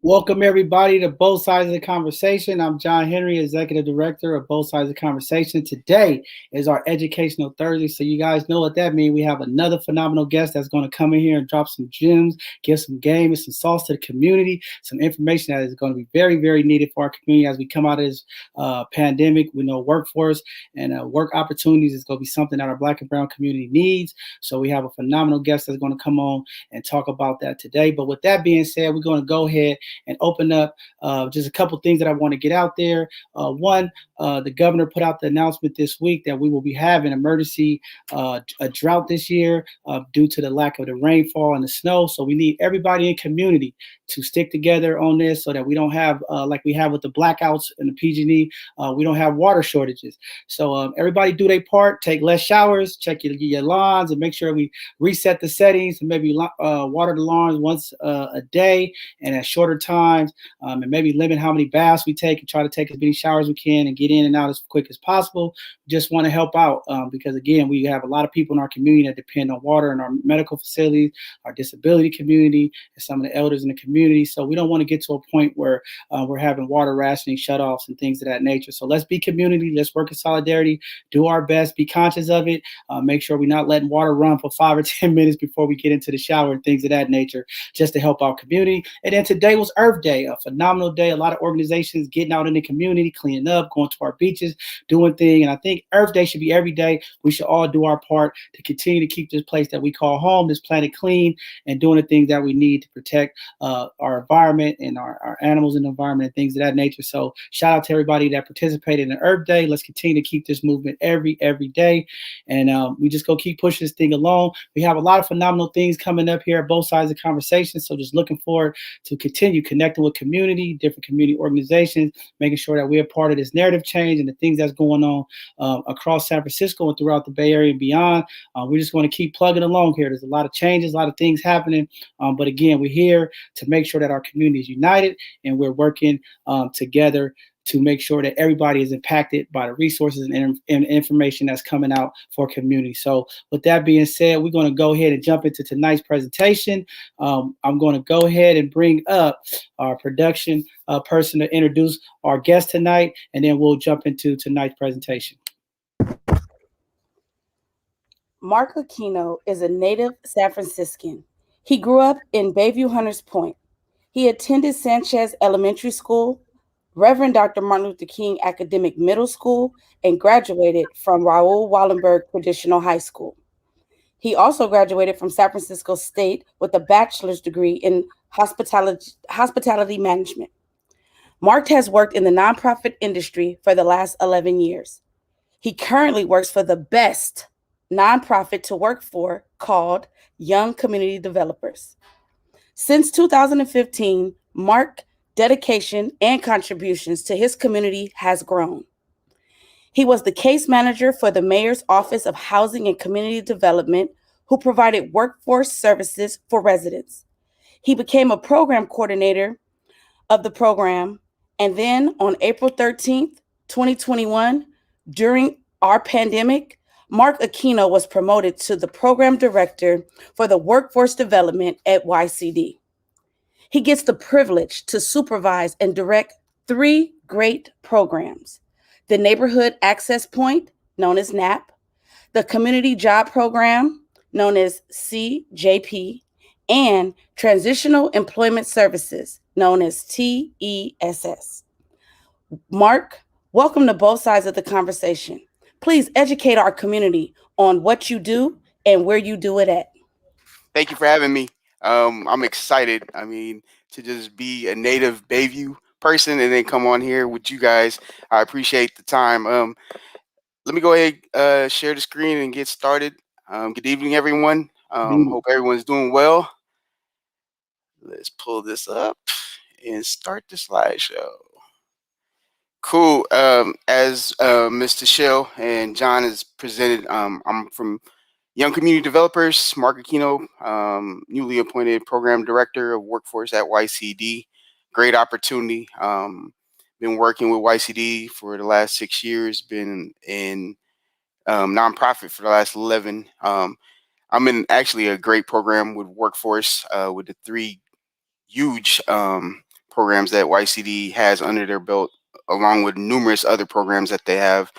Welcome everybody to Both Sides of the Conversation. I'm John Henry, Executive Director of Both Sides of the Conversation. Today is our Educational Thursday, so you guys know what that means. We have another phenomenal guest that's going to come in here and drop some gems, give some game and some sauce to the community, some information that is going to be very, very needed for our community as we come out of this pandemic. We know workforce and work opportunities is going to be something that our Black and Brown community needs. So we have a phenomenal guest that's going to come on and talk about that today. But with that being said, we're going to go ahead and open up just a couple things that I want to get out there. One, the governor put out the announcement this week that we will be having emergency a drought this year due to the lack of the rainfall and the snow. So we need everybody in community to stick together on this so that we don't have, like we have with the blackouts and the PG&E, we don't have water shortages. So everybody do their part, take less showers, check your lawns, and make sure we reset the settings and maybe water the lawns once a day and at shorter times, and maybe limit how many baths we take and try to take as many showers as we can and get in and out as quick as possible. Just want to help out because, again, we have a lot of people in our community that depend on water in our medical facilities, our disability community, and some of the elders in the community. So we don't want to get to a point where we're having water rationing, shutoffs, and things of that nature. So let's be community. Let's work in solidarity. Do our best. Be conscious of it. Make sure we're not letting water run for 5 or 10 minutes before we get into the shower and things of that nature, just to help our community. And then today was Earth Day, a phenomenal day. A lot of organizations getting out in the community, cleaning up, going to our beaches, doing things. And I think Earth Day should be every day. We should all do our part to continue to keep this place that we call home, this planet clean, and doing the things that we need to protect our environment and our animals in the environment and things of that nature. So shout out to everybody that participated in Earth Day. Let's continue to keep this movement every day. And we just go keep pushing this thing along. We have a lot of phenomenal things coming up here at both sides of the conversation. So just looking forward to continue connecting with community, different community organizations, making sure that we're part of this narrative change and the things that's going on across San Francisco and throughout the Bay Area and beyond. We just want to keep plugging along here. There's a lot of changes, a lot of things happening. But again, we're here to make sure that our community is united and we're working together to make sure that everybody is impacted by the resources and information that's coming out for community. So with that being said, we're going to go ahead and jump into tonight's presentation. I'm going to go ahead and bring up our production person to introduce our guest tonight, and then we'll jump into tonight's presentation. Mark Aquino is a native San Franciscan. He grew up in Bayview Hunters Point. He attended Sanchez Elementary School, Reverend Dr. Martin Luther King Academic Middle School, and graduated from Raoul Wallenberg Traditional High School. He also graduated from San Francisco State with a bachelor's degree in hospitality management. Mark has worked in the nonprofit industry for the last 11 years. He currently works for the best nonprofit to work for called Young Community Developers. Since 2015, Mark's dedication and contributions to his community has grown. He was the case manager for the Mayor's Office of Housing and Community Development, who provided workforce services for residents. He became a program coordinator of the program, and then on April 13th, 2021, during our pandemic, Mark Aquino was promoted to the program director for the workforce development at YCD. He gets the privilege to supervise and direct 3 great programs: the Neighborhood Access Point, known as NAP, the Community Job Program, known as CJP, and Transitional Employment Services, known as TESS. Mark, welcome to both sides of the conversation. Please educate our community on what you do and where you do it at. Thank you for having me. I'm excited. To just be a native Bayview person and then come on here with you guys. I appreciate the time. Let me go ahead, share the screen and get started. Good evening, everyone. Hope everyone's doing well. Let's pull this up and start the slideshow. Cool. As Mr. Shell and John has presented, I'm from Young Community Developers, Mark Aquino, newly appointed Program Director of Workforce at YCD. Great opportunity. Been working with YCD for the last 6 years, been in nonprofit for the last 11. I'm in actually a great program with Workforce with the 3 huge programs that YCD has under their belt, along with numerous other programs that they have,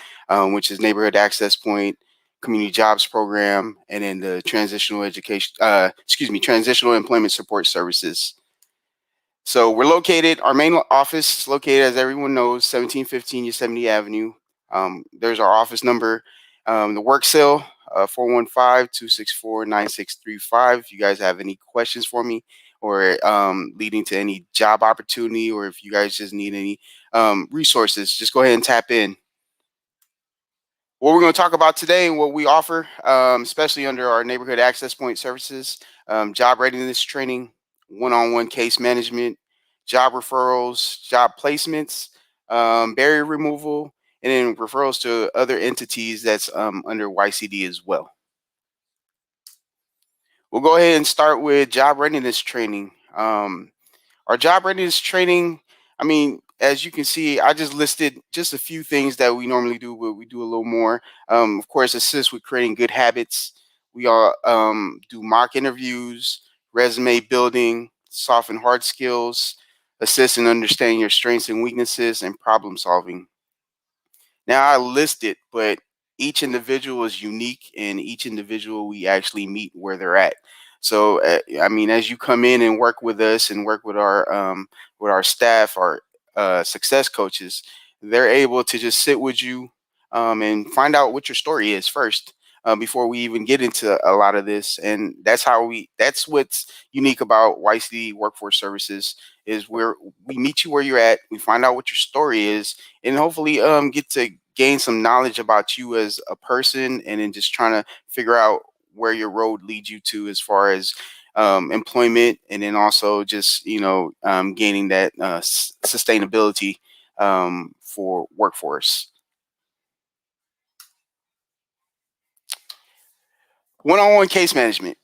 which is Neighborhood Access Point, Community Jobs Program, and then the Transitional Employment Support Services. So we're located, our main office is located, as everyone knows, 1715 Yosemite Avenue. There's our office number. The work cell, 415-264-9635. If you guys have any questions for me, or leading to any job opportunity, or if you guys just need any resources, just go ahead and tap in. What we're going to talk about today and what we offer, especially under our Neighborhood Access Point services, job readiness training, one-on-one case management, job referrals, job placements, barrier removal, and then referrals to other entities that's under YCD as well. We'll go ahead and start with job readiness training. Our job readiness training, I mean, as you can see, I just listed just a few things that we normally do, but we do a little more. Of course, assist with creating good habits. We all do mock interviews, resume building, soft and hard skills, assist in understanding your strengths and weaknesses, and problem solving. Now I list it, but each individual is unique, and each individual we actually meet where they're at. So I mean, as you come in and work with us and work with our staff, our success coaches, they're able to just sit with you and find out what your story is first. Before we even get into a lot of this, and that's what's unique about YCD Workforce Services, is where we meet you where you're at, we find out what your story is, and hopefully get to gain some knowledge about you as a person, and then just trying to figure out where your road leads you to as far as employment, and then also just gaining that sustainability for workforce. One-on-one case management.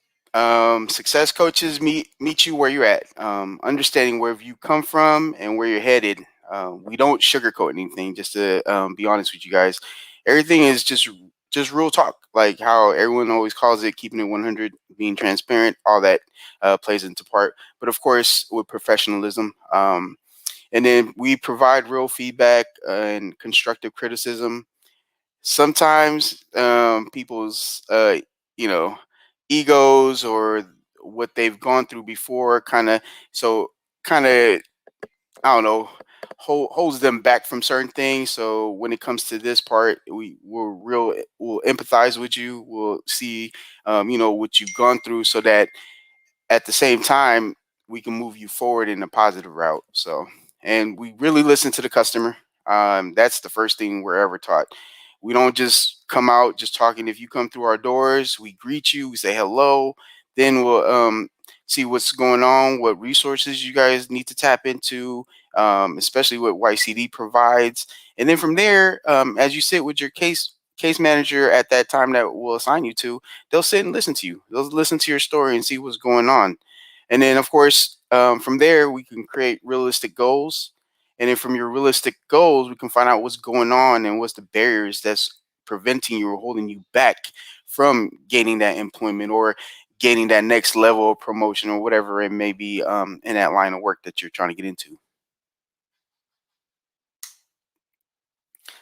Success coaches meet you where you're at, understanding where you come from and where you're headed. We don't sugarcoat anything. Just to be honest with you guys, everything is just real talk, like how everyone always calls it, keeping it 100, being transparent. All that plays into part, but of course with professionalism. And then we provide real feedback and constructive criticism. Sometimes people's egos or what they've gone through before kind of I don't know, holds them back from certain things. So when it comes to this part, we'll empathize with you. We'll see what you've gone through, so that at the same time we can move you forward in a positive route. So, and we really listen to the customer. That's the first thing we're ever taught. We don't just come out just talking. If you come through our doors, we greet you, we say hello, then we'll see what's going on, what resources you guys need to tap into, especially what YCD provides. And then from there, as you sit with your case manager at that time that we'll assign you to, they'll sit and listen to you. They'll listen to your story and see what's going on. And then, of course, from there, we can create realistic goals. And then from your realistic goals, we can find out what's going on and what's the barriers that's preventing you or holding you back from gaining that employment or gaining that next level of promotion or whatever it may be in that line of work that you're trying to get into.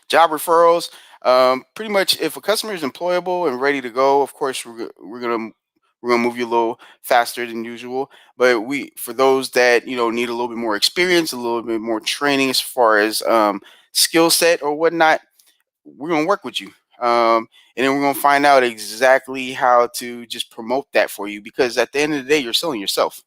Job referrals. Pretty much, if a customer is employable and ready to go, of course we're gonna move you a little faster than usual. But for those that need a little bit more experience, a little bit more training as far as skill set or whatnot, we're gonna work with you. And then we're gonna find out exactly how to just promote that for you, because at the end of the day, you're selling yourself.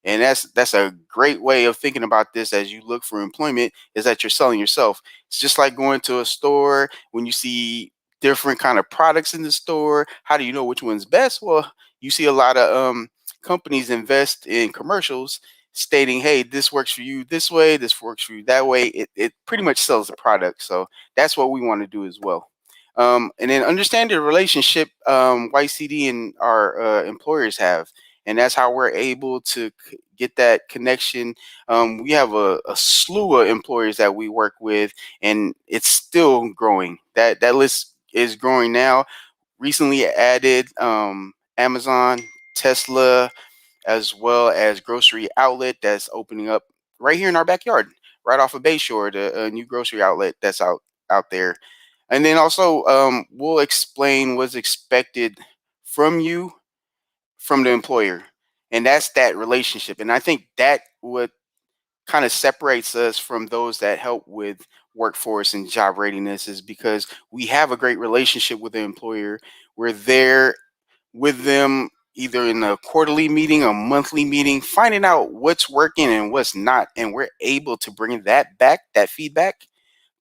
And that's a great way of thinking about this as you look for employment, is that you're selling yourself. It's just like going to a store. When you see different kind of products in the store, how do you know which one's best? Well, you see a lot of companies invest in commercials stating, hey, this works for you this way, this works for you that way. It pretty much sells the product. So that's what we want to do as well. And then understand the relationship YCD and our employers have. And that's how we're able to get that connection. We have a slew of employers that we work with, and it's still growing. That list is growing now. Recently added Amazon, Tesla, as well as grocery outlet that's opening up right here in our backyard, right off of Bayshore, the new grocery outlet that's out there. And then also, we'll explain what's expected from you, from the employer, and that's that relationship. And I think that what kind of separates us from those that help with workforce and job readiness is because we have a great relationship with the employer. We're there with them either in a quarterly meeting, a monthly meeting, finding out what's working and what's not. And we're able to bring that back, that feedback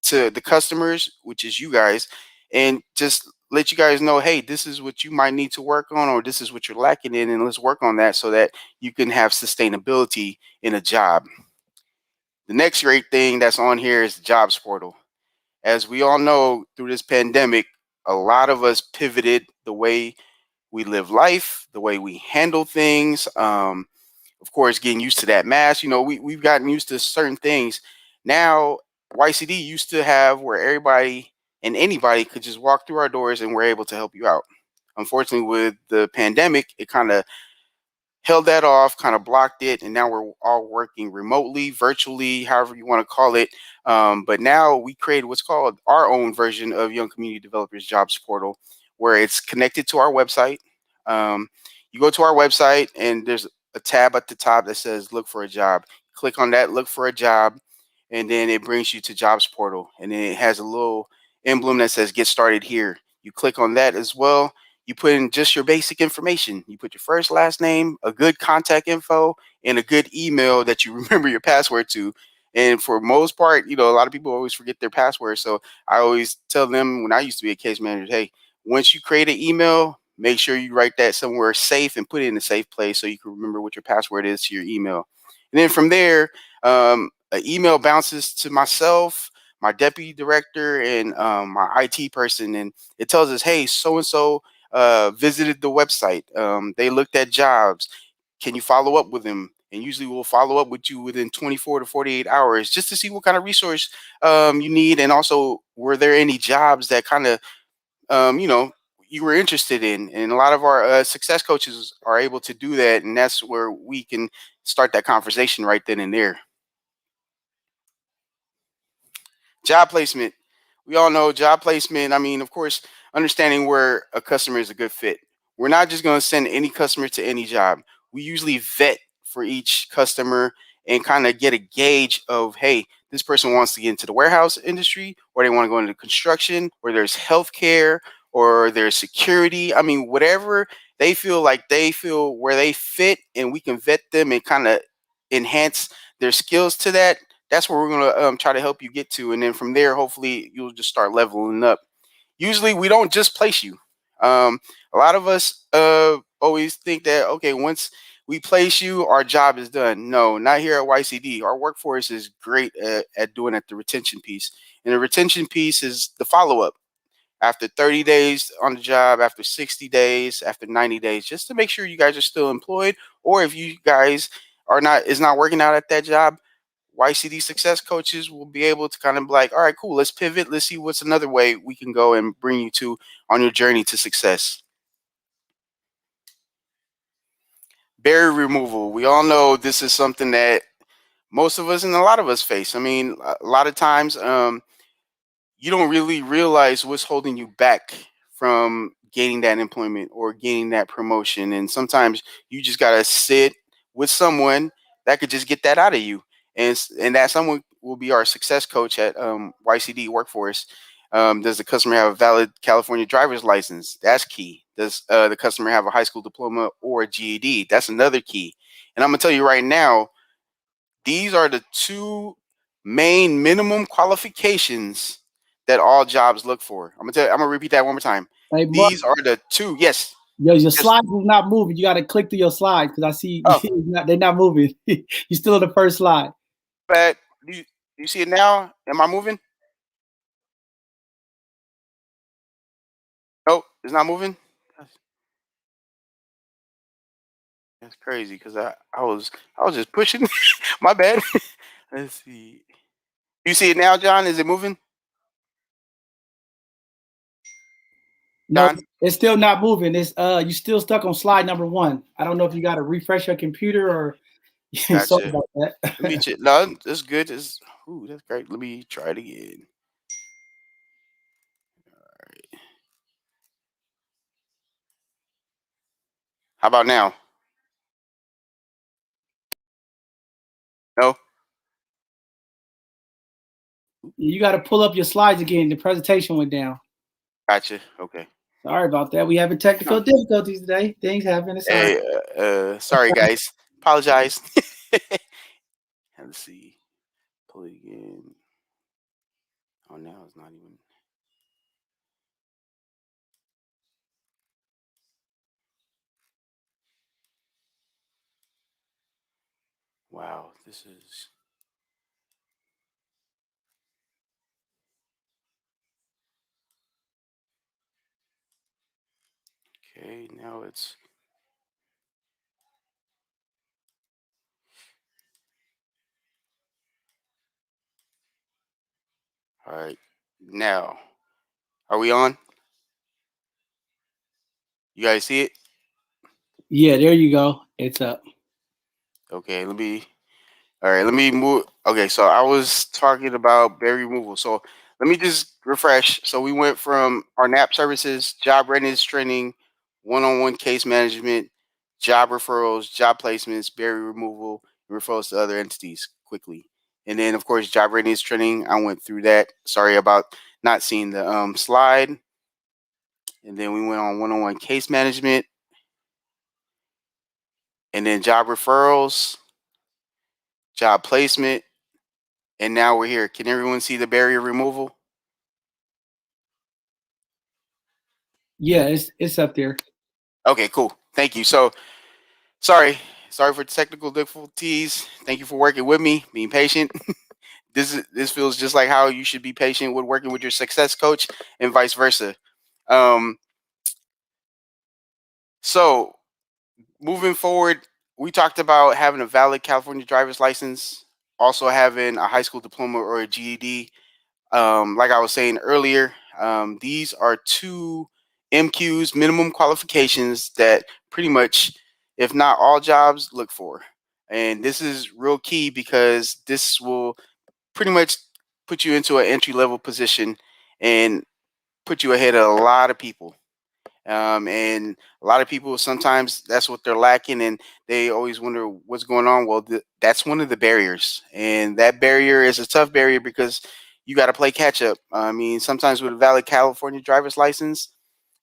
to the customers, which is you guys, and just let you guys know, hey, this is what you might need to work on, or this is what you're lacking in, and let's work on that so that you can have sustainability in a job. The next great thing that's on here is the jobs portal. As we all know, through this pandemic, a lot of us pivoted the way we live life, the way we handle things. Of course, getting used to that mask. We've gotten used to certain things. Now, YCD used to have where everybody and anybody could just walk through our doors and we're able to help you out. Unfortunately, with the pandemic, it kind of held that off, kind of blocked it, and now we're all working remotely, virtually, however you want to call it. But now we created what's called our own version of Young Community Developers Jobs Portal, where it's connected to our website. You go to our website, and there's a tab at the top that says "Look for a job." Click on that, look for a job, and then it brings you to Jobs Portal, and then it has a little emblem that says "Get started here." You click on that as well. You put in just your basic information. You put your first, last name, a good contact info, and a good email that you remember your password to. And for most part, a lot of people always forget their password. So I always tell them, when I used to be a case manager, hey, once you create an email, make sure you write that somewhere safe and put it in a safe place so you can remember what your password is to your email. And then from there, an email bounces to myself, my deputy director, and my IT person, and it tells us, hey, so and so visited the website. They looked at jobs. Can you follow up with them? And usually we'll follow up with you within 24 to 48 hours just to see what kind of resource you need. And also, were there any jobs that kind of, you were interested in? And a lot of our success coaches are able to do that. And that's where we can start that conversation right then and there. Job placement. We all know job placement. I mean, of course, understanding where a customer is a good fit. We're not just going to send any customer to any job. We usually vet for each customer and kind of get a gauge of, hey, this person wants to get into the warehouse industry, or they want to go into construction, or there's healthcare, or there's security. I mean, whatever they feel where they fit, and we can vet them and kind of enhance their skills to that. That's where we're going to try to help you get to. And then from there, hopefully you'll just start leveling up. Usually we don't just place you. A lot of us always think that, okay, once we place you, our job is done. No, not here at YCD. Our workforce is great at doing the retention piece. And the retention piece is the follow-up after 30 days on the job, after 60 days, after 90 days, just to make sure you guys are still employed. Or if you guys is not working out at that job, YCD success coaches will be able to kind of be like, all right, cool, let's pivot. Let's see what's another way we can go and bring you to on your journey to success. Barrier removal. We all know this is something that most of us and a lot of us face. I mean, a lot of times you don't really realize what's holding you back from gaining that employment or gaining that promotion. And sometimes you just got to sit with someone that could just get that out of you. And that someone will be our success coach at YCD Workforce. Does the customer have a valid California driver's license? That's key. Does the customer have a high school diploma or a GED? That's another key. And I'm going to tell you right now, these are the two main minimum qualifications that all jobs look for. I'm gonna repeat that one more time. Hey, these are the two. Yes. Yo, your slides is not moving. You got to click through your slides because I see they're not moving. You're still on the first slide. But do you see it now? Am I moving? Nope, it's not moving. That's crazy because I was just pushing. My bad. Let's see. You see it now, John? Is it moving? No, it's still not moving. It's you still stuck on slide number 1. I don't know if you got to refresh your computer or Sorry Gotcha. about that. Let me check. No, that's good. Ooh, that's great. Let me try it again. How about now? No? You got to pull up your slides again. The presentation went down. Gotcha. Okay. Sorry about that. We having technical No. difficulties today. Things happen. It's all right. Hey, sorry guys. Apologize. Let's see. Pull it again. Oh, now it's not even. Wow, this is. Okay, now it's. All right. Now, are we on? You guys see it? Yeah, there you go. It's up. Okay, let me. All right, let me move. Okay, so I was talking about berry removal. So let me just refresh. So we went from our NAP services, job readiness training, one-on-one case management, job referrals, job placements, berry removal, and referrals to other entities quickly. And then, of course, job readiness training. I went through that. Sorry about not seeing the slide. And then we went on one-on-one case management, and then job referrals, job placement, and now we're here. Can everyone see the barrier removal? Yeah, it's up there. Okay, cool. Thank you. So sorry for technical difficulties. Thank you for working with me, being patient. This feels just like how you should be patient with working with your success coach and vice versa. Um, so moving forward, we talked about having a valid California driver's license, also having a high school diploma or a GED. Like I was saying earlier, these are two MQs, minimum qualifications, that pretty much, if not all jobs, look for. And this is real key because this will pretty much put you into an entry level position and put you ahead of a lot of people. And a lot of people, sometimes that's what they're lacking, and they always wonder what's going on. Well, that's one of the barriers, and that barrier is a tough barrier because you got to play catch up. I mean, sometimes with a valid California driver's license,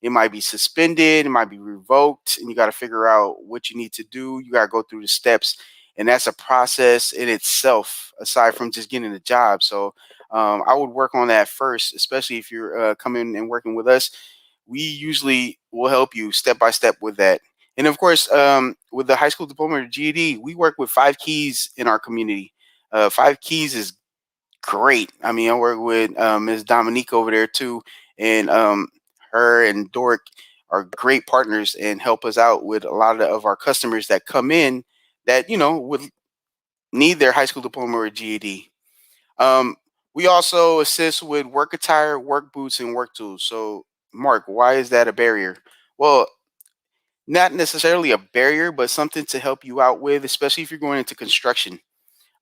it might be suspended, it might be revoked, and you got to figure out what you need to do. You got to go through the steps, and that's a process in itself, aside from just getting a job. So I would work on that first, especially if you're coming and working with us. We usually will help you step by step with that. And of course, with the high school diploma or GED, we work with 5 keys in our community. 5 keys is great. I mean, I work with Ms. Dominique over there too, and her and Doric are great partners and help us out with a lot of our customers that come in that would need their high school diploma or GED. Um, we also assist with work attire, work boots, and work tools. So, Mark, why is that a barrier? Well, not necessarily a barrier, but something to help you out with, especially if you're going into construction.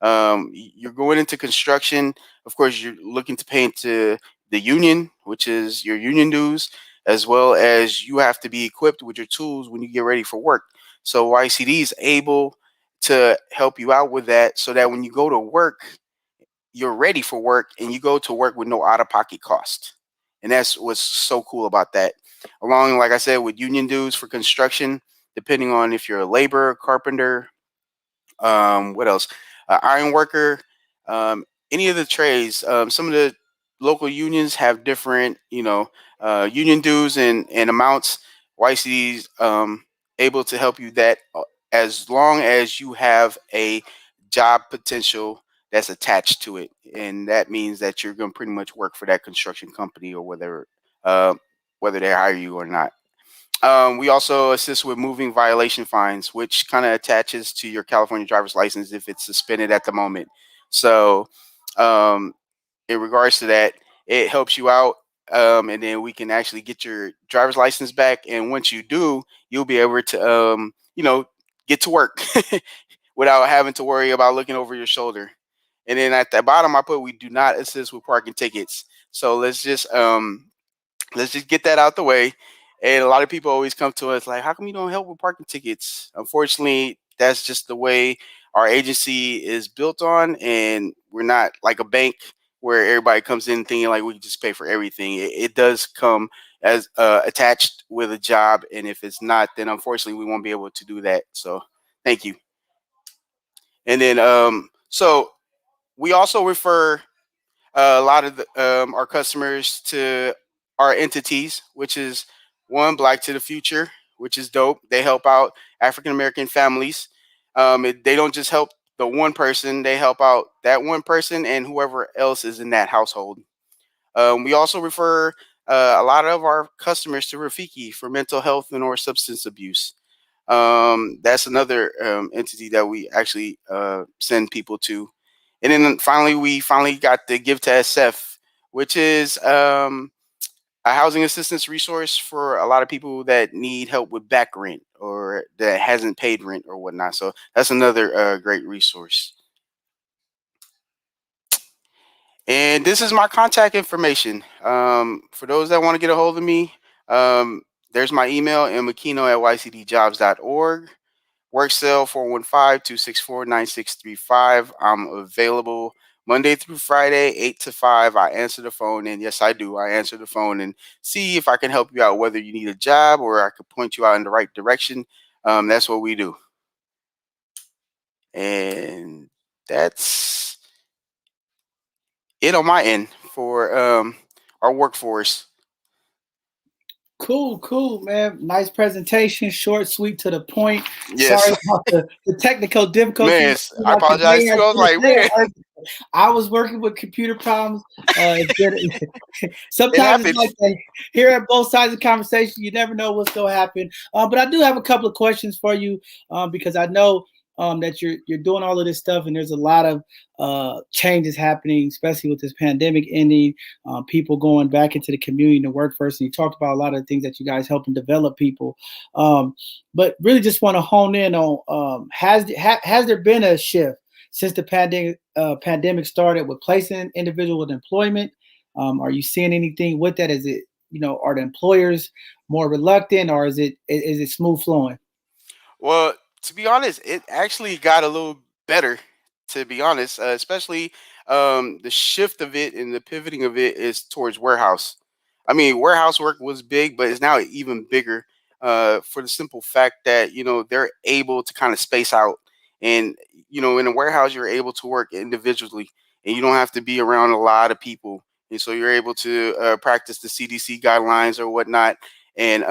You're going into construction. Of course, you're looking to pay into the union, which is your union dues, as well as you have to be equipped with your tools when you get ready for work. So YCD is able to help you out with that so that when you go to work, you're ready for work and you go to work with no out of pocket cost. And that's what's so cool about that. Along, like I said, with union dues for construction, depending on if you're a laborer, carpenter, what else? Iron worker, any of the trades. Some of the local unions have different, union dues and amounts. YCD's able to help you that as long as you have a job potential that's attached to it, and that means that you're going to pretty much work for that construction company or uh, whether they hire you or not. We also assist with moving violation fines, which kind of attaches to your California driver's license if it's suspended at the moment. So, um, in regards to that, it helps you out, and then we can actually get your driver's license back. And once you do, you'll be able to, get to work. without having to worry about looking over your shoulder. And then at the bottom, I put we do not assist with parking tickets. So let's just get that out the way. And a lot of people always come to us like, how come you don't help with parking tickets? Unfortunately, that's just the way our agency is built on, and we're not like a bank where everybody comes in thinking like we can just pay for everything. It does come as attached with a job, and if it's not, then unfortunately we won't be able to do that. So thank you. And then so we also refer a lot of our customers to our entities, which is one Black to the Future, which is dope. They help out African American families. They don't just help the one person; they help out that one person and whoever else is in that household. We also refer a lot of our customers to Rafiki for mental health and or substance abuse. That's another entity that we actually send people to. And then finally, we finally got the Give to SF, which is a housing assistance resource for a lot of people that need help with back rent or that hasn't paid rent or whatnot. So that's another great resource. And this is my contact information. For those that want to get a hold of me, there's my email, mmakino@ycdjobs.org. Work cell 415-264-9635. I'm available Monday through Friday, 8 to 5. I answer the phone, and yes, I do. I answer the phone and see if I can help you out, whether you need a job or I could point you out in the right direction. That's what we do. And that's it on my end for our workforce. Cool, man. Nice presentation, short, sweet, to the point. Yes. Sorry about the technical Man, difficulties. I apologize too. I was like, man, I was working with computer problems. it Sometimes it's happens. like that. Here at both sides of the conversation, you never know what's going to happen. But I do have a couple of questions for you because I know that you're doing all of this stuff, and there's a lot of changes happening, especially with this pandemic ending. People going back into the community to work first, and you talked about a lot of the things that you guys help and develop people. But really, just want to hone in on has there been a shift since the pandemic started with placing individual with employment? Are you seeing anything with that? Is it, are the employers more reluctant, or is it smooth flowing? Well, to be honest, it actually got a little better. To be honest, especially the shift of it and the pivoting of it is towards warehouse. I mean, warehouse work was big, but it's now even bigger for the simple fact that they're able to kind of space out, and in a warehouse you're able to work individually, and you don't have to be around a lot of people, and so you're able to practice the CDC guidelines or whatnot, and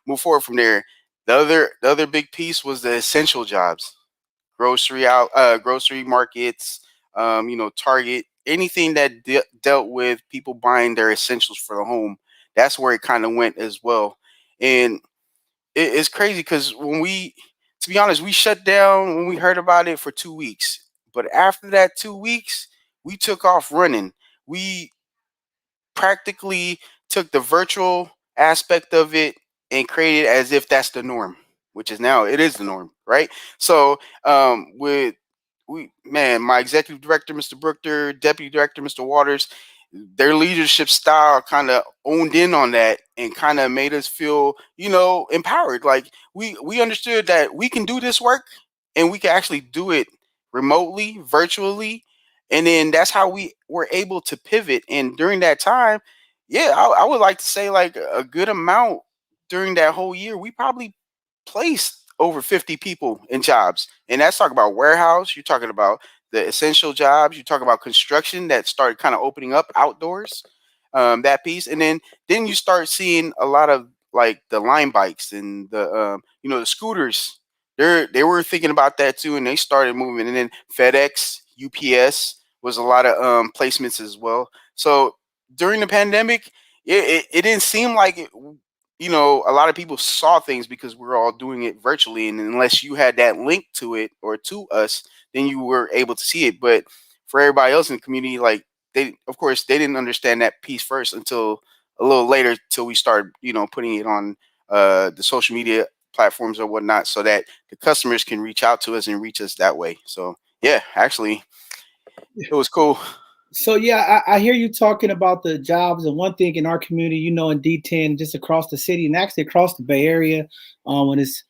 move forward from there. The other big piece was the essential jobs, grocery markets, Target, anything that dealt with people buying their essentials for the home. That's where it kind of went as well, and it's crazy because to be honest, we shut down when we heard about it for 2 weeks, but after that 2 weeks, we took off running. We practically took the virtual aspect of it and created as if that's the norm, which is now it is the norm, right? So with my executive director, Mr. Brookter, deputy director, Mr. Waters, their leadership style kind of owned in on that and kind of made us feel, empowered. Like we understood that we can do this work and we can actually do it remotely, virtually, and then that's how we were able to pivot. And during that time, yeah, I would like to say like a good amount during that whole year, we probably placed over 50 people in jobs. And that's talking about warehouse, you're talking about the essential jobs, you talk about construction that started kind of opening up outdoors, that piece. And then you start seeing a lot of like the line bikes and the scooters. They were thinking about that too, and they started moving. And then FedEx, UPS was a lot of placements as well. So during the pandemic, it didn't seem like it, a lot of people saw things because we're all doing it virtually, and unless you had that link to it or to us, then you were able to see it. But for everybody else in the community, like of course, they didn't understand that piece first until a little later, till we started, putting it on the social media platforms or whatnot, so that the customers can reach out to us and reach us that way. So yeah, actually, it was cool. So yeah, I hear you talking about the jobs, and one thing in our community, in D10, just across the city and actually across the Bay Area, when it's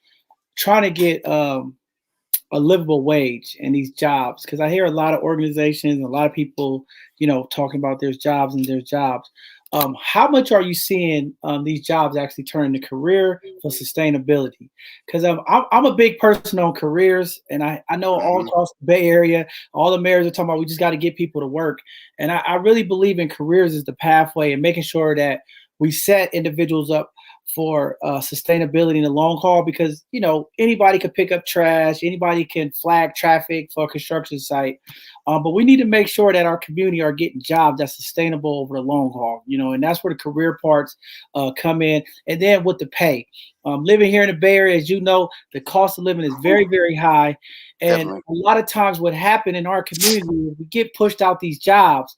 trying to get a livable wage in these jobs, because I hear a lot of organizations, a lot of people, talking about there's jobs and there's jobs. How much are you seeing these jobs actually turn into career for sustainability? Because I'm a big person on careers, and I know all Hmm. across the Bay Area, all the mayors are talking about we just got to get people to work. And I really believe in careers as the pathway and making sure that we set individuals up for sustainability in the long haul, because anybody could pick up trash, anybody can flag traffic for a construction site, but we need to make sure that our community are getting jobs that's sustainable over the long haul, and that's where the career parts come in. And then with the pay, living here in the Bay Area, as you know, the cost of living is very, very high, and Definitely. a lot of times what happened in our community is we get pushed out these jobs,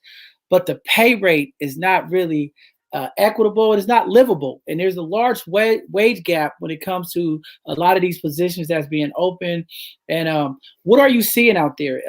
but the pay rate is not really equitable. It is not livable, and there's a large wage gap when it comes to a lot of these positions that's being open. And what are you seeing out there?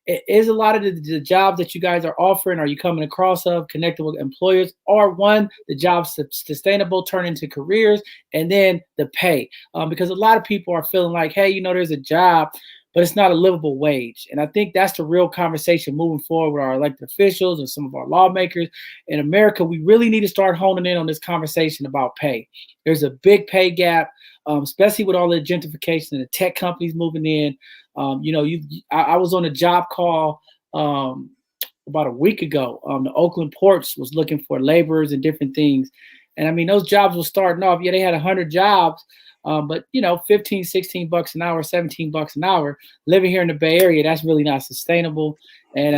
Is a lot of the jobs that you guys are offering, are you coming across of connected with employers? Or one, the jobs sustainable, turn into careers, and then the pay, because a lot of people are feeling like, hey, there's a job, but it's not a livable wage. And I think that's the real conversation moving forward with our elected officials and some of our lawmakers in America. We really need to start honing in on this conversation about pay. There's a big pay gap, especially with all the gentrification and the tech companies moving in. I was on a job call about a week ago. The Oakland Ports was looking for laborers and different things. And I mean, those jobs were starting off, yeah, they had 100 jobs, but 15, 16 bucks an hour, 17 bucks an hour, living here in the Bay Area, that's really not sustainable. And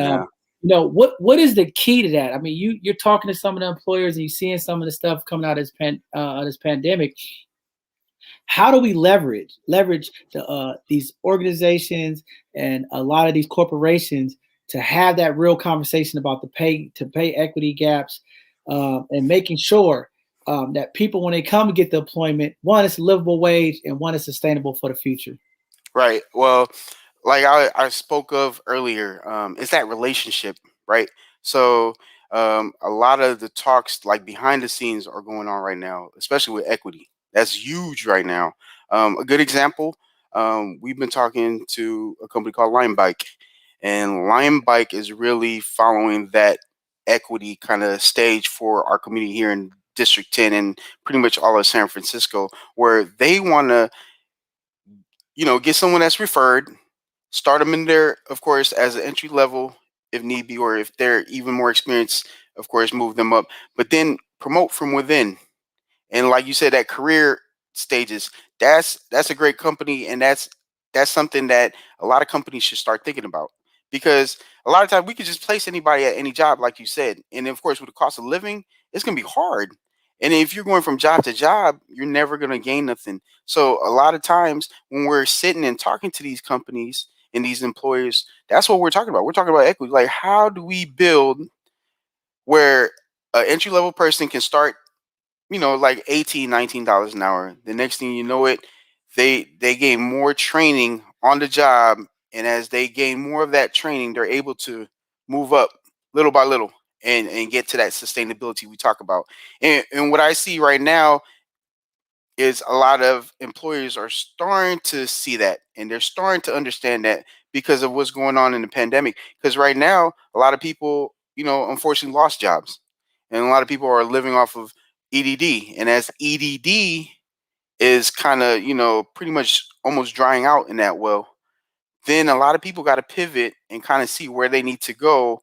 Yeah. what is the key to that? I mean, you're talking to some of the employers and you're seeing some of the stuff coming out of this pandemic. How do we leverage these organizations and a lot of these corporations to have that real conversation about the pay equity gaps, and making sure that people, when they come to get the employment, one, it's a livable wage, and one, is sustainable for the future. Right. Well, like I spoke of earlier, it's that relationship, right? So a lot of the talks like behind the scenes are going on right now, especially with equity. That's huge right now. A good example, we've been talking to a company called Lime Bike, and Lime Bike is really following that equity kind of stage for our community here in District 10 and pretty much all of San Francisco, where they want to get someone that's referred, start them in there, of course, as an entry level if need be, or if they're even more experienced, of course, move them up, but then promote from within. And like you said, that career stages, that's a great company, and that's something that a lot of companies should start thinking about, because a lot of times we could just place anybody at any job, like you said, and of course with the cost of living, it's gonna be hard. And if you're going from job to job, you're never gonna gain nothing. So a lot of times when we're sitting and talking to these companies and these employers, that's what we're talking about. We're talking about equity. Like, how do we build where an entry level person can start, like 18, $19 an hour. The next thing you know it, they gain more training on the job. And as they gain more of that training, they're able to move up little by little and get to that sustainability we talk about. And what I see right now is a lot of employers are starting to see that, and they're starting to understand that because of what's going on in the pandemic. Because right now, a lot of people, unfortunately lost jobs, and a lot of people are living off of EDD. And as EDD is kind of, pretty much almost drying out in that well, then a lot of people got to pivot and kind of see where they need to go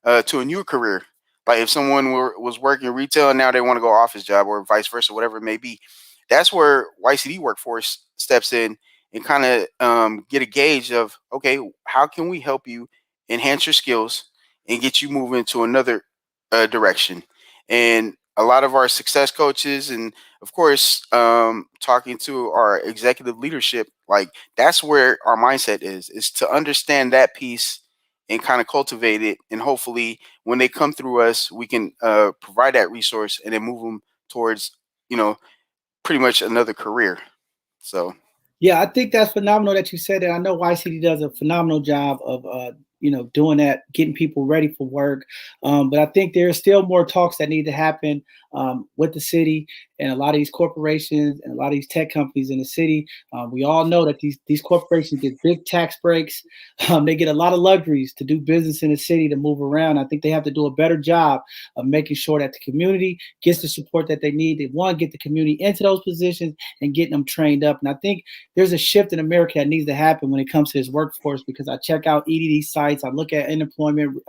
to a new career. Like if someone was working retail and now they want to go office job, or vice versa, whatever it may be. That's where YCD Workforce steps in and kind of get a gauge of, okay, how can we help you enhance your skills and get you moving to another direction. And a lot of our success coaches, and of course, talking to our executive leadership, like that's where our mindset is to understand that piece and kind of cultivate it. And hopefully when they come through us, we can provide that resource and then move them towards, you know, pretty much another career. So yeah, I think that's phenomenal that you said that. I know YCD does a phenomenal job of doing that, getting people ready for work. But I think there's still more talks that need to happen with the city and a lot of these corporations and a lot of these tech companies in the city. We all know that these corporations get big tax breaks. They get a lot of luxuries to do business in the city, to move around. I think they have to do a better job of making sure that the community gets the support that they need. They want to get the community into those positions and getting them trained up. And I think there's a shift in America that needs to happen when it comes to this workforce, because I check out EDD sites, I look at unemployment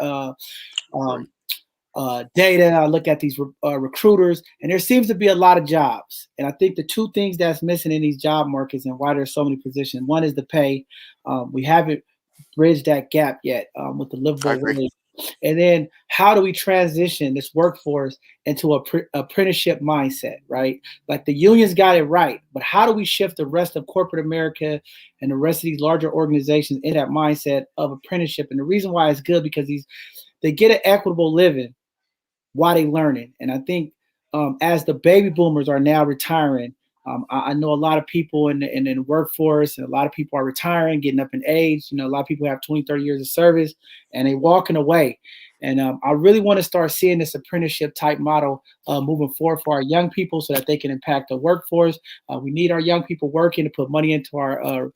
data, I look at these recruiters, and there seems to be a lot of jobs. And I think the two things that's missing in these job markets and why there's so many positions, one is the pay. We haven't bridged that gap yet with the livable wage. And then how do we transition this workforce into a apprenticeship mindset, right? Like the unions got it right, but how do we shift the rest of corporate America and the rest of these larger organizations in that mindset of apprenticeship? And the reason why it's good, because they get an equitable living while they learning. And I think as the baby boomers are now retiring, I know a lot of people in the workforce, and a lot of people are retiring, getting up in age. A lot of people have 20, 30 years of service, and they walking away. And I really want to start seeing this apprenticeship type model moving forward for our young people, so that they can impact the workforce. We need our young people working to put money into our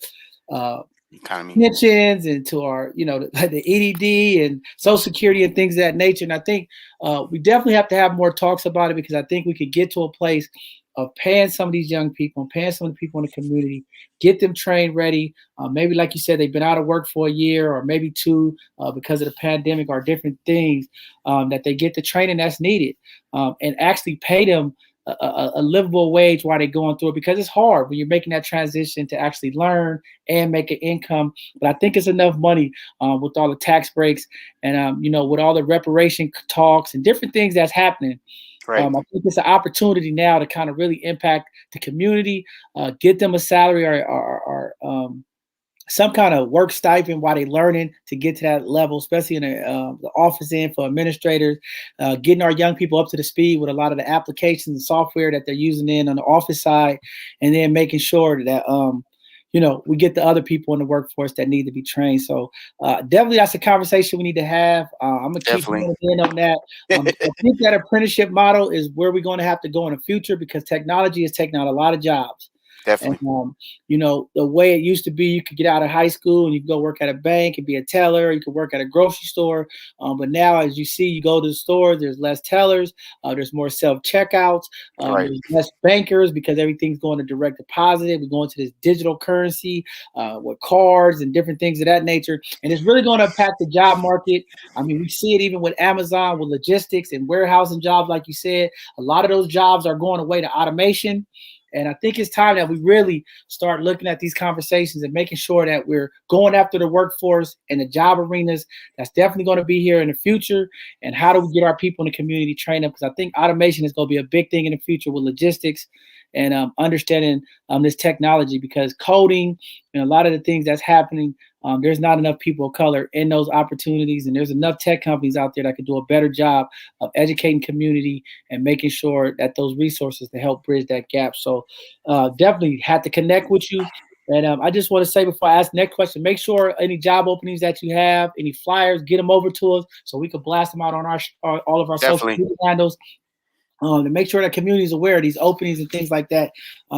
economy, pensions, and to our, the EDD and Social Security and things of that nature. And I think we definitely have to have more talks about it, because I think we could get to a place of paying some of these young people and paying some of the people in the community, get them trained ready. Maybe, like you said, they've been out of work for a year or maybe two because of the pandemic or different things, that they get the training that's needed, and actually pay them a livable wage while they're going through it, because it's hard when you're making that transition to actually learn and make an income. But I think it's enough money with all the tax breaks and, with all the reparation talks and different things that's happening. right. I think it's an opportunity now to kind of really impact the community, get them a salary or some kind of work stipend while they're learning to get to that level, especially in the office end for administrators, getting our young people up to the speed with a lot of the applications and software that they're using on the office side, and then making sure that we get the other people in the workforce that need to be trained. So definitely that's a conversation we need to have. I'm going to keep going in on that. I think that apprenticeship model is where we're going to have to go in the future, because technology is taking out a lot of jobs. Definitely. And, the way it used to be, you could get out of high school and you could go work at a bank and be a teller. You could work at a grocery store. But now, as you see, you go to the store, there's less tellers. There's more self-checkouts. Right. There's less bankers, because everything's going to direct deposit. We're going to this digital currency with cards and different things of that nature. And it's really going to impact the job market. I mean, we see it even with Amazon, with logistics and warehousing jobs, like you said. A lot of those jobs are going away to automation. And I think it's time that we really start looking at these conversations and making sure that we're going after the workforce and the job arenas that's definitely going to be here in the future. And how do we get our people in the community trained up? Because I think automation is going to be a big thing in the future with logistics and understanding this technology, because coding and a lot of the things that's happening, there's not enough people of color in those opportunities, and there's enough tech companies out there that could do a better job of educating community and making sure that those resources to help bridge that gap. So definitely had to connect with you. And I just want to say, before I ask the next question, make sure any job openings that you have, any flyers, get them over to us so we can blast them out on all of our social media handles. To make sure that community is aware of these openings and things like that,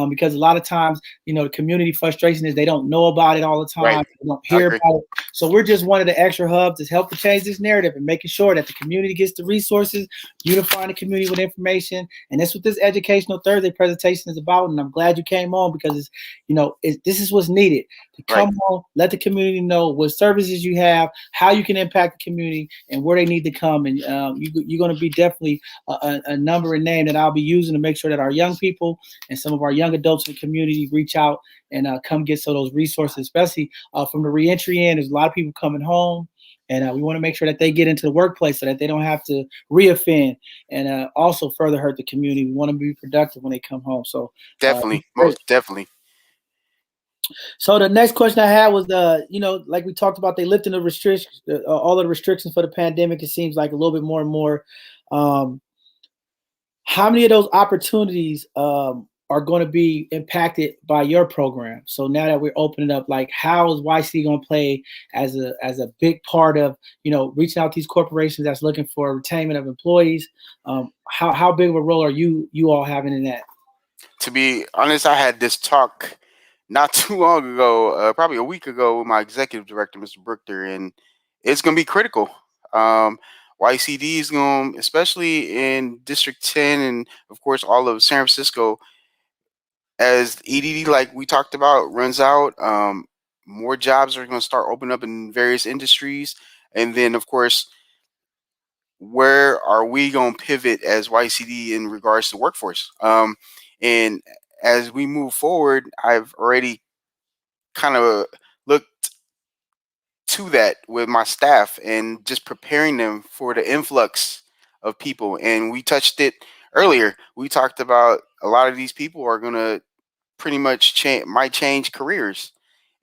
because a lot of times, the community frustration is they don't know about it all the time. Right. They don't hear about it. So we're just one of the extra hubs that's helping change this narrative and making sure that the community gets the resources, unifying the community with information. And that's what this Educational Thursday presentation is about. And I'm glad you came on, because this is what's needed. To come on, let the community know what services you have, how you can impact the community, and where they need to come. And you're going to be definitely a number and name that I'll be using to make sure that our young people and some of our young adults in the community reach out and come get some of those resources, especially from the reentry end. There's a lot of people coming home, and we want to make sure that they get into the workplace so that they don't have to reoffend and also further hurt the community. We want them to be productive when they come home. So definitely, most definitely. So the next question I had was, like we talked about, they lifting the restrictions, all of the restrictions for the pandemic. It seems like a little bit more and more. How many of those opportunities are going to be impacted by your program. So now that we're opening up, like, how is YC going to play as a big part of, reaching out to these corporations that's looking for retainment of employees? How big of a role are you all having in that? To be honest, I had this talk not too long ago, probably a week ago, with my executive director, Mr. Brookter, and it's going to be critical. YCD is going, especially in District 10 and of course all of San Francisco, as EDD, like we talked about, runs out. More jobs are going to start opening up in various industries, and then of course, where are we going to pivot as YCD in regards to workforce? And as we move forward, I've already kind of looked to that with my staff and just preparing them for the influx of people. And we touched it earlier. We talked about a lot of these people are going to pretty much change careers.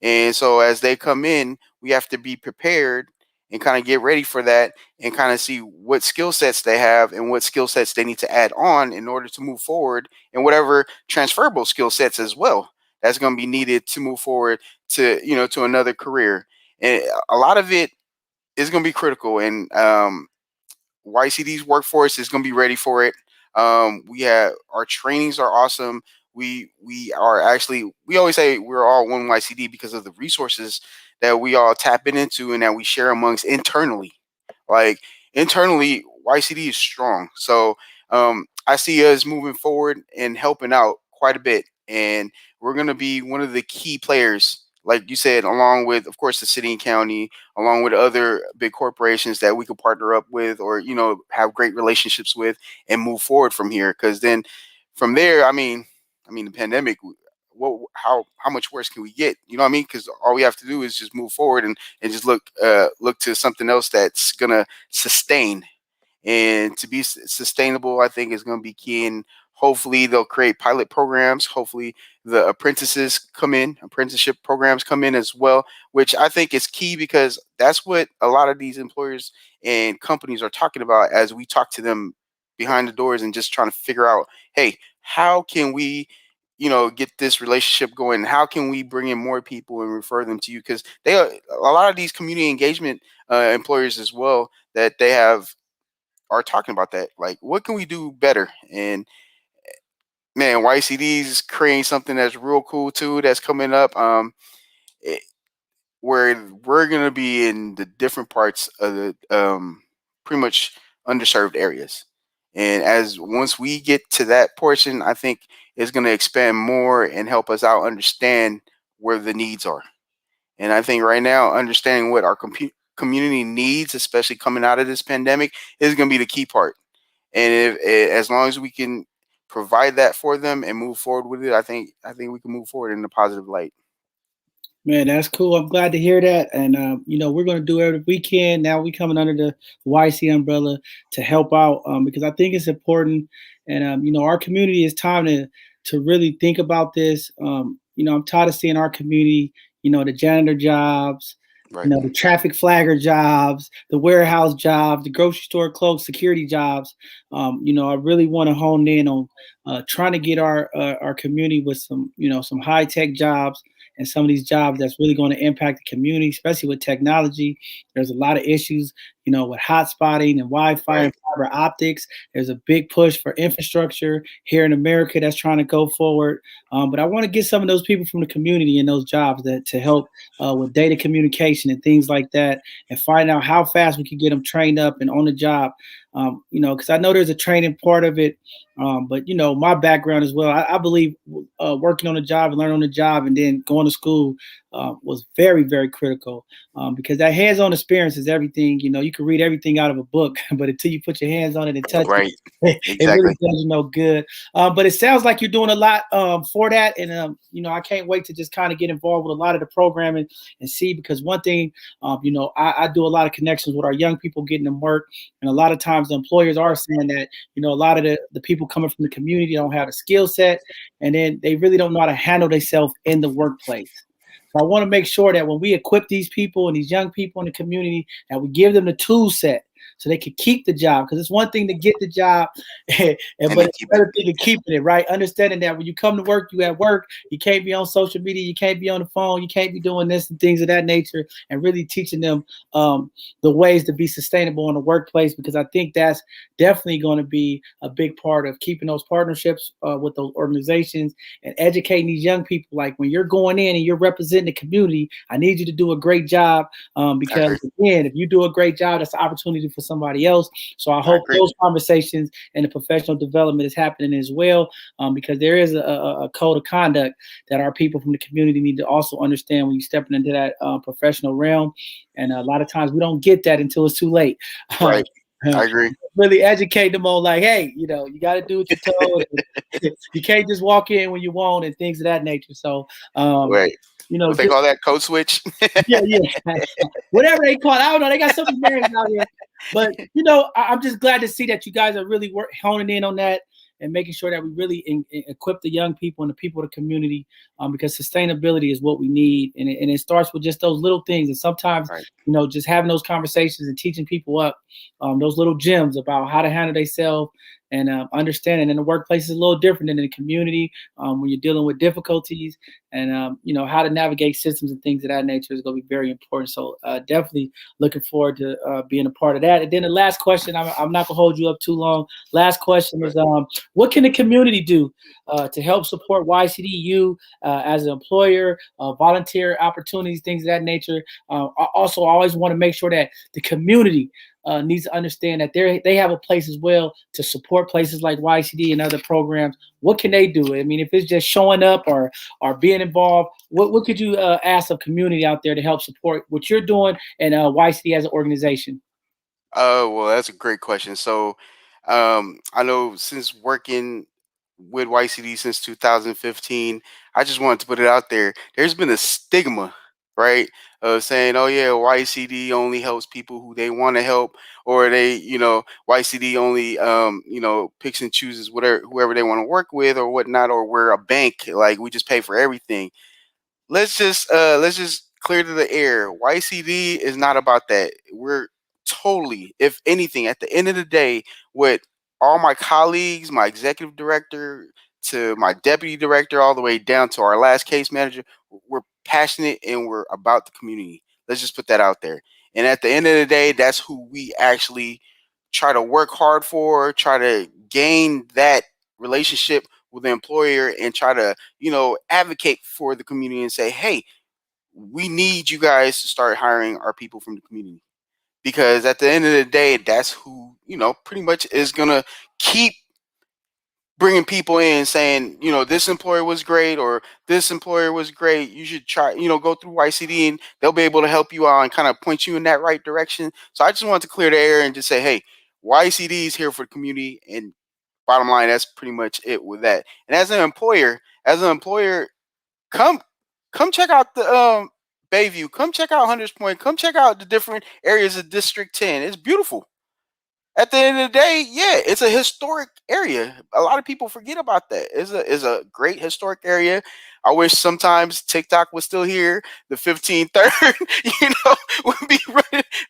And so as they come in, we have to be prepared and kind of get ready for that and kind of see what skill sets they have and what skill sets they need to add on in order to move forward, and whatever transferable skill sets as well that's going to be needed to move forward to, to another career. And a lot of it is going to be critical, and YCD's workforce is going to be ready for it. We have our trainings are awesome. We are actually, we always say we're all one YCD because of the resources that we all tap into and that we share amongst internally. Like internally, YCD is strong. So I see us moving forward and helping out quite a bit, and we're going to be one of the key players, like you said, along with, of course, the city and county, along with other big corporations that we could partner up with, or have great relationships with, and move forward from here. Because then, from there, I mean, the pandemic. How much worse can we get? You know what I mean? Because all we have to do is just move forward and just look to something else that's gonna sustain. And to be sustainable, I think is going to be key. And hopefully they'll create pilot programs. Hopefully the apprenticeship programs come in as well, which I think is key, because that's what a lot of these employers and companies are talking about as we talk to them behind the doors and just trying to figure out, hey, how can we get this relationship going? How can we bring in more people and refer them to you? Because they are a lot of these community engagement employers as well, that they are talking about that. Like, what can we do better? And man, YCD's creating something that's real cool too, that's coming up. Where we're gonna be in the different parts of the pretty much underserved areas. And as once we get to that portion, I think it's gonna expand more and help us out understand where the needs are. And I think right now, understanding what our community needs, especially coming out of this pandemic, is going to be the key part. And as long as we can provide that for them and move forward with it, I think we can move forward in a positive light. Man, that's cool. I'm glad to hear that. And, we're going to do everything we can. Now we coming under the YC umbrella to help out, because I think it's important. And, our community, is time to really think about this. I'm tired of seeing our community, the janitor jobs, Right. the traffic flagger jobs, the warehouse jobs, the grocery store clerk, security jobs. I really want to hone in on trying to get our community with some, some high tech jobs, and some of these jobs that's really going to impact the community, especially with technology. There's a lot of issues, with hotspotting and Wi-Fi, Right. and fiber optics. There's a big push for infrastructure here in America that's trying to go forward. But I want to get some of those people from the community in those jobs to help with data communication and things like that, and find out how fast we can get them trained up and on the job. Because I know there's a training part of it. But my background as well, I believe working on the job and learning on the job and then going to school was very, very critical, because that hands-on experience is everything. You can read everything out of a book, but until you put your hands on it and touch Right. it, it Exactly. really does you no good. But it sounds like you're doing a lot for that, and I can't wait to just kind of get involved with a lot of the programming and see, because one thing, I do a lot of connections with our young people, getting them work, and a lot of times the employers are saying that a lot of the people coming from the community don't have a skill set, and then they really don't know how to handle themselves in the workplace. So I want to make sure that when we equip these people and these young people in the community, that we give them the tool set so they could keep the job. Because it's one thing to get the job, but it's another thing to keeping it, right? Understanding that when you come to work, you at work, you can't be on social media, you can't be on the phone, you can't be doing this and things of that nature, and really teaching them the ways to be sustainable in the workplace, because I think that's definitely going to be a big part of keeping those partnerships with those organizations and educating these young people. Like when you're going in and you're representing the community, I need you to do a great job, because again, if you do a great job, that's an opportunity for somebody else. So I hope those conversations and the professional development is happening as well, because there is a code of conduct that our people from the community need to also understand when you're stepping into that professional realm. And a lot of times we don't get that until it's too late. Right. I agree. Really educate them on, like, hey, you know, you got to do what you're told. You can't just walk in when you want and things of that nature. So, you know, what they call that, code switch. yeah, whatever they call it. I don't know. They got so many names out here, but you know, I'm just glad to see that you guys are really honing in on that and making sure that we really equip the young people and the people of the community, because sustainability is what we need, and it starts with just those little things. And sometimes, you know, just having those conversations and teaching people up those little gems about how to handle themselves and understanding in the workplace is a little different than in the community when you're dealing with difficulties, and you know, how to navigate systems and things of that nature is going to be very important. So definitely looking forward to being a part of that. And then the last question, I'm not gonna hold you up too long. Last question is, what can the community do to help support YCDU as an employer, volunteer opportunities, things of that nature? Also, I always want to make sure that the community needs to understand that they have a place as well to support places like YCD and other programs. What can they do? I mean, if it's just showing up or being involved, what could you ask a community out there to help support what you're doing and YCD as an organization? Well, that's a great question. So, I know since working with YCD since 2015, I just wanted to put it out there. There's been a stigma, right, of saying, "Oh yeah, YCD only helps people who they want to help, or YCD only, picks and chooses whoever they want to work with or whatnot, or we're a bank, like we just pay for everything." Let's just clear to the air. YCD is not about that. We're totally, if anything, at the end of the day, with all my colleagues, my executive director to my deputy director, all the way down to our last case manager, we're passionate and we're about the community. Let's just put that out there. And at the end of the day, that's who we actually try to work hard for, try to gain that relationship with the employer, and try to, advocate for the community and say, hey, we need you guys to start hiring our people from the community. Because at the end of the day, that's who, pretty much is going to keep bringing people in saying, this employer was great or this employer was great. You should try, go through YCD and they'll be able to help you out and kind of point you in that right direction. So I just wanted to clear the air and just say, hey, YCD is here for the community. And bottom line, that's pretty much it with that. And as an employer, come check out the Bayview, come check out Hunters Point, come check out the different areas of District 10. It's beautiful. At the end of the day, yeah, it's a historic area. A lot of people forget about that. It's a great historic area. I wish sometimes TikTok was still here. The 15th Third, would be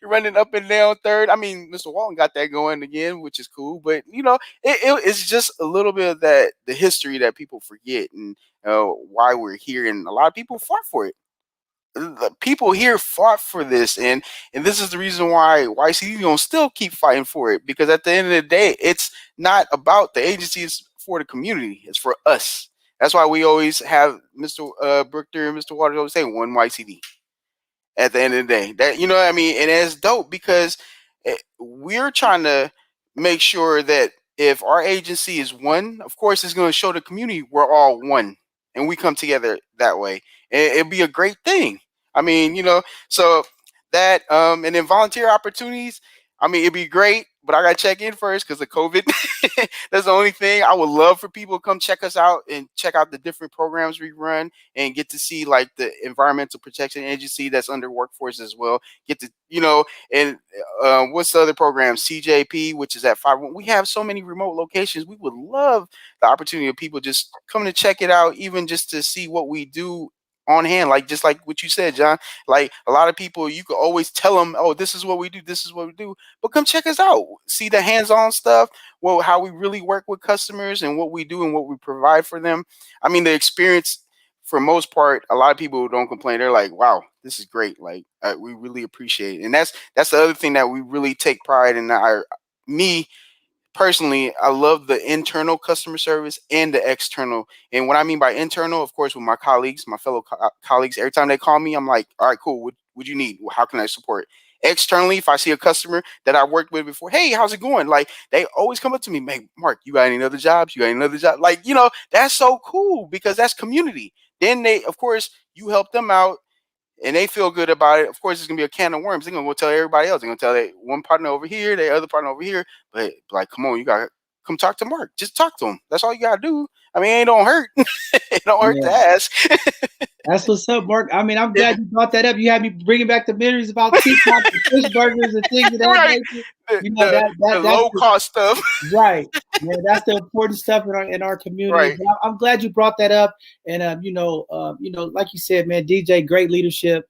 running up and down Third. I mean, Mr. Walton got that going again, which is cool. But it's just a little bit of the history that people forget, and why we're here. And a lot of people fought for it. The people here fought for this, and this is the reason why YCD gonna still keep fighting for it, because at the end of the day, it's not about the agencies, for the community, it's for us. That's why we always have Mr. Brookter and Mr. Waters always say one YCD at the end of the day. That, what I mean? And it's dope because we're trying to make sure that if our agency is one, of course it's going to show the community we're all one and we come together that way. And it'd be a great thing. I mean, so that and then volunteer opportunities, I mean, it'd be great, but I gotta check in first because of COVID. That's the only thing. I would love for people to come check us out and check out the different programs we run and get to see like the Environmental Protection Agency that's under Workforce as well. Get to, and what's the other program? CJP, which is at 5. We have so many remote locations. We would love the opportunity of people just coming to check it out, even just to see what we do on hand, like just like what you said, John. Like a lot of people, you could always tell them, "Oh, this is what we do. This is what we do." But come check us out. See the hands-on stuff. Well, how we really work with customers and what we do and what we provide for them. I mean, the experience for most part, a lot of people don't complain. They're like, "Wow, this is great. Like, we really appreciate it." And that's the other thing that we really take pride in. Me personally, I love the internal customer service and the external. And what I mean by internal, of course, with my colleagues, my fellow colleagues, every time they call me, I'm like, all right, cool. What you need? How can I support? Externally, if I see a customer that I worked with before, hey, how's it going? Like they always come up to me, man, Mark, you got any other jobs? You got any other job? Like, that's so cool because that's community. Then they, of course, you help them out and they feel good about it. Of course, it's gonna be a can of worms. They're gonna go tell everybody else. They're gonna tell that one partner over here, the other partner over here. But like, come on, you gotta come talk to Mark. Just talk to him. That's all you gotta do. I mean, it don't hurt. It don't hurt to ask. That's what's up, Mark. I mean, I'm glad you brought that up. You had me bringing back the memories about TikTok and fish burgers and things of that Right. nature. The low cost stuff. Right. Yeah, that's the important stuff in our community. Right. I'm glad you brought that up. And like you said, man, DJ, great leadership.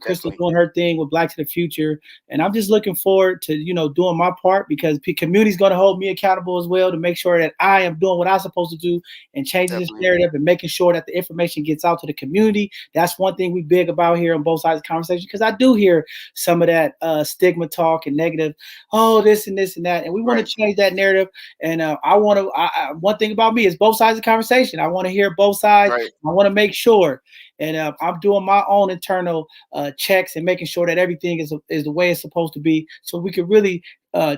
Crystal doing her thing with Black to the Future. And I'm just looking forward to, doing my part because community's going to hold me accountable as well to make sure that I am doing what I'm supposed to do and changing this narrative and making sure that the information gets out to the community. That's one thing we big about here on both sides of the conversation because I do hear some of that stigma talk and negative, oh, this and this and that. And we want to change that narrative. And one thing about me is both sides of the conversation. I want to hear both sides. Right. I want to make sure. And I'm doing my own internal checks and making sure that everything is the way it's supposed to be so we can really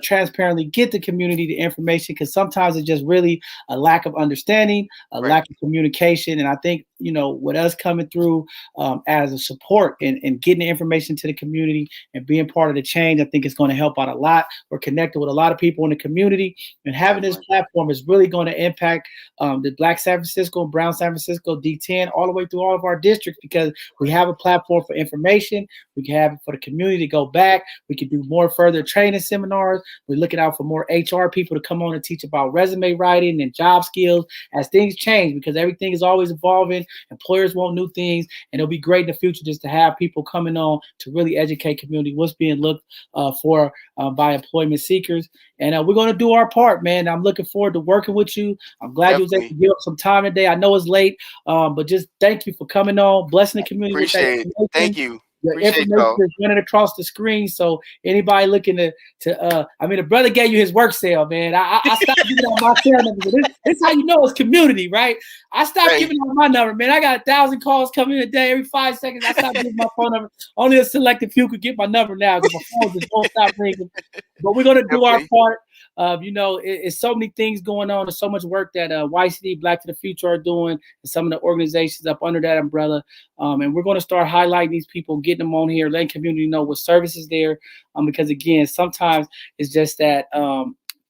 transparently get the community the information because sometimes it's just really a lack of understanding, a lack of communication. And I think, with us coming through as a support and getting the information to the community and being part of the change, I think it's going to help out a lot. We're connected with a lot of people in the community and having this platform is really going to impact the Black San Francisco, Brown San Francisco, D10, all the way through all of our districts because we have a platform for information. We can have it for the community to go back. We can do more further training seminars. We're looking out for more HR people to come on and teach about resume writing and job skills as things change because everything is always evolving. Employers want new things, and it'll be great in the future just to have people coming on to really educate community what's being looked for by employment seekers. And we're going to do our part, man. I'm looking forward to working with you. I'm glad you was able to give up some time today. I know it's late, but just thank you for coming on, blessing the community. Appreciate it. Thank you. The information is running across the screen. So anybody looking the brother gave you his work cell, man. I stopped giving out my cell number. This how you know it's community, right? I stopped giving out my number, man. I got 1,000 calls coming in a day every 5 seconds. I stopped giving my phone number. Only a selected few could get my number now because my phone just won't stop ringing. But we're gonna do our part. It's so many things going on. There's so much work that YCD, Black to the Future are doing, and some of the organizations up under that umbrella. And we're going to start highlighting these people, getting them on here, letting community know what services there. Because again, sometimes it's just that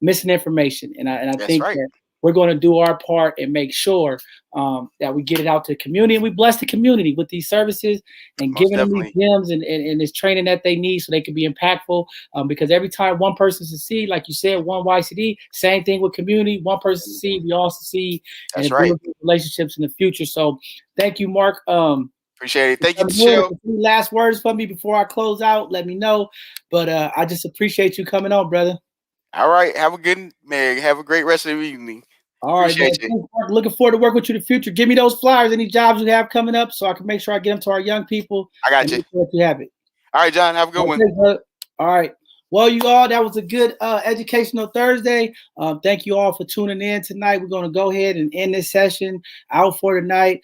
missing information. And I think that we're going to do our part and make sure that we get it out to the community and we bless the community with these services and giving them these gems and this training that they need so they can be impactful. Because every time one person succeeds, like you said, one YCD, same thing with community, one person succeeds, we all succeed and build relationships in the future. So thank you, Mark. Appreciate it. Thank you, Michelle. Last words for me before I close out, let me know. But I just appreciate you coming on, brother. All right. Have a great rest of the evening. All right, man. Looking forward to work with you in the future. Give me those flyers, any jobs you have coming up, so I can make sure I get them to our young people. I got you. Make sure you have it. All right, John. Have a good one. All right. Well, you all, that was a good educational Thursday. Thank you all for tuning in tonight. We're going to go ahead and end this session out for tonight.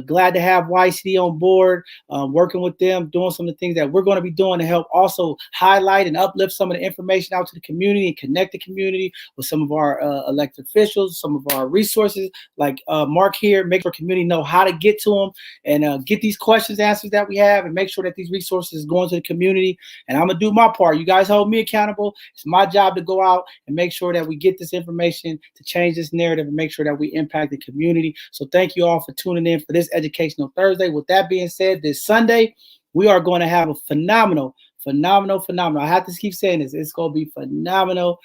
Glad to have YCD on board, working with them, doing some of the things that we're going to be doing to help also highlight and uplift some of the information out to the community and connect the community with some of our elected officials, some of our resources like Mark here, make sure community know how to get to them and get these questions answered that we have and make sure that these resources are going to the community. And I'm going to do my part. You guys hold me accountable. It's my job to go out and make sure that we get this information to change this narrative and make sure that we impact the community. So thank you all for tuning in for this Educational Thursday. With that being said, this Sunday, we are going to have a phenomenal. I have to keep saying this. It's going to be phenomenal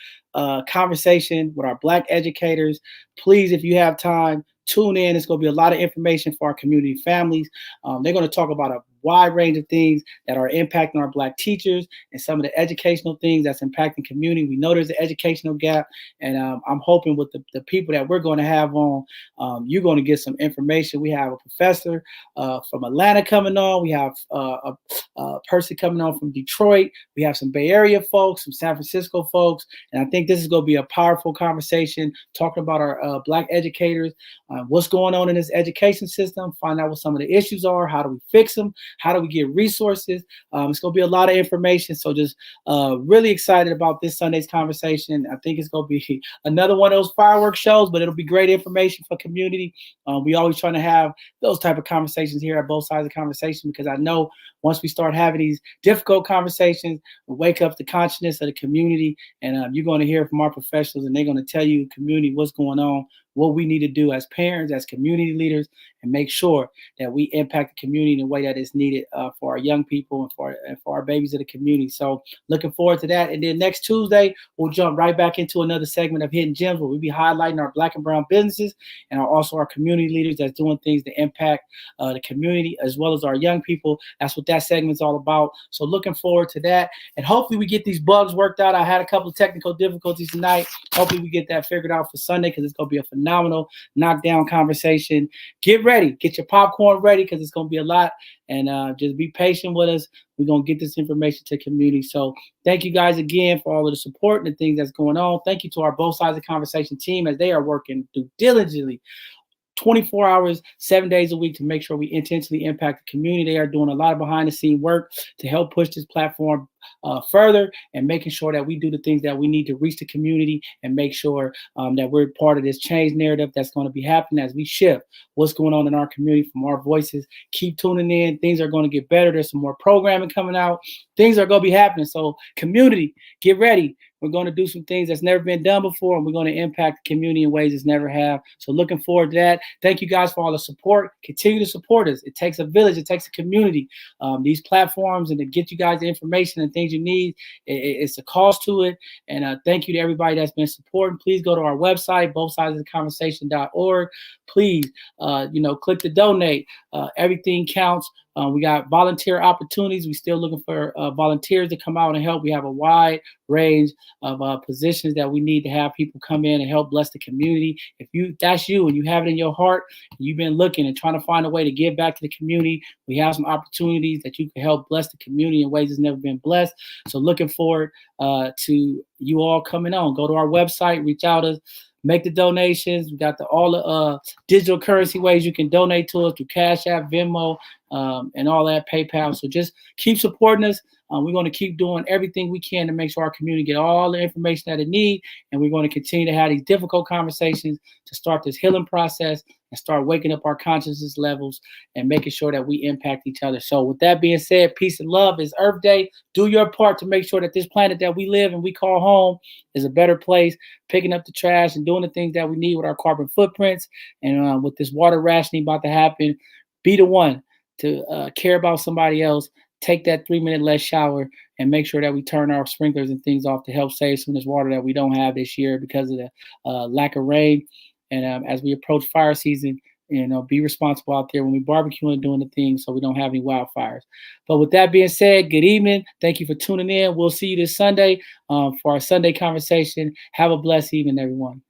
conversation with our Black educators. Please, if you have time, Tune in. It's going to be a lot of information for our community families. They're going to talk about a wide range of things that are impacting our Black teachers and some of the educational things that's impacting community. We know there's an educational gap, and I'm hoping with the people that we're going to have on, you're going to get some information. We have a professor from Atlanta coming on. We have a person coming on from Detroit. We have some Bay Area folks, some San Francisco folks, and I think this is going to be a powerful conversation talking about our Black educators, what's going on in this education system, find out what some of the issues are, how do we fix them, how do we get resources. It's going to be a lot of information, so just really excited about this Sunday's conversation. I think it's going to be another one of those fireworks shows, but it'll be great information for community. We always trying to have those type of conversations here at both sides of the conversation, because I know once we start having these difficult conversations, we wake up the consciousness of the community, and you're going to hear from our professionals, and they're going to tell you, community, what's going on, what we need to do as parents, as community leaders, and make sure that we impact the community in a way that is needed for our young people and for our babies of the community. So looking forward to that. And then next Tuesday, we'll jump right back into another segment of Hidden Gems, where we'll be highlighting our Black and brown businesses and also our community leaders that's doing things to impact the community as well as our young people. That's what that segment's all about. So looking forward to that. And hopefully we get these bugs worked out. I had a couple of technical difficulties tonight. Hopefully we get that figured out for Sunday, because it's going to be a phenomenal knockdown conversation. Get ready. Get your popcorn ready, because it's going to be a lot. And just be patient with us. We're going to get this information to community. So thank you guys again for all of the support and the things that's going on. Thank you to our Both Sides of Conversation team, as they are working diligently 24 hours, 7 days a week to make sure we intentionally impact the community. They are doing a lot of behind the scene work to help push this platform further, and making sure that we do the things that we need to reach the community and make sure that we're part of this change narrative that's going to be happening as we shift what's going on in our community from our voices. Keep tuning in. Things are going to get better. There's some more programming coming out. Things are going to be happening. So community, get ready. We're going to do some things that's never been done before, and we're going to impact the community in ways it's never have. So looking forward to that. Thank you guys for all the support. Continue to support us. It takes a village. It takes a community. These platforms, and to get you guys the information and things you need, it's a cost to it. And thank you to everybody that's been supporting. Please go to our website, bothsidesoftheconversation.org. Please, click the donate. Everything counts. We got volunteer opportunities. We're still looking for volunteers to come out and help. We have a wide range of positions that we need to have people come in and help bless the community. If that's you and you have it in your heart, and you've been looking and trying to find a way to give back to the community, we have some opportunities that you can help bless the community in ways it's never been blessed. So looking forward to you all coming on. Go to our website, reach out to us. Make the donations. We got all the digital currency ways you can donate to us through Cash App, Venmo, and all that, PayPal. So just keep supporting us. We're going to keep doing everything we can to make sure our community get all the information that it needs. And we're going to continue to have these difficult conversations to start this healing process and start waking up our consciousness levels and making sure that we impact each other. So with that being said, peace and love. Is Earth Day. Do your part to make sure that this planet that we live and we call home is a better place, picking up the trash and doing the things that we need with our carbon footprints. And with this water rationing about to happen, be the one to care about somebody else. Take that 3-minute less shower and make sure that we turn our sprinklers and things off to help save some of this water that we don't have this year because of the lack of rain. And as we approach fire season, be responsible out there when we barbecue and doing the things so we don't have any wildfires. But with that being said, good evening. Thank you for tuning in. We'll see you this Sunday for our Sunday conversation. Have a blessed evening, everyone.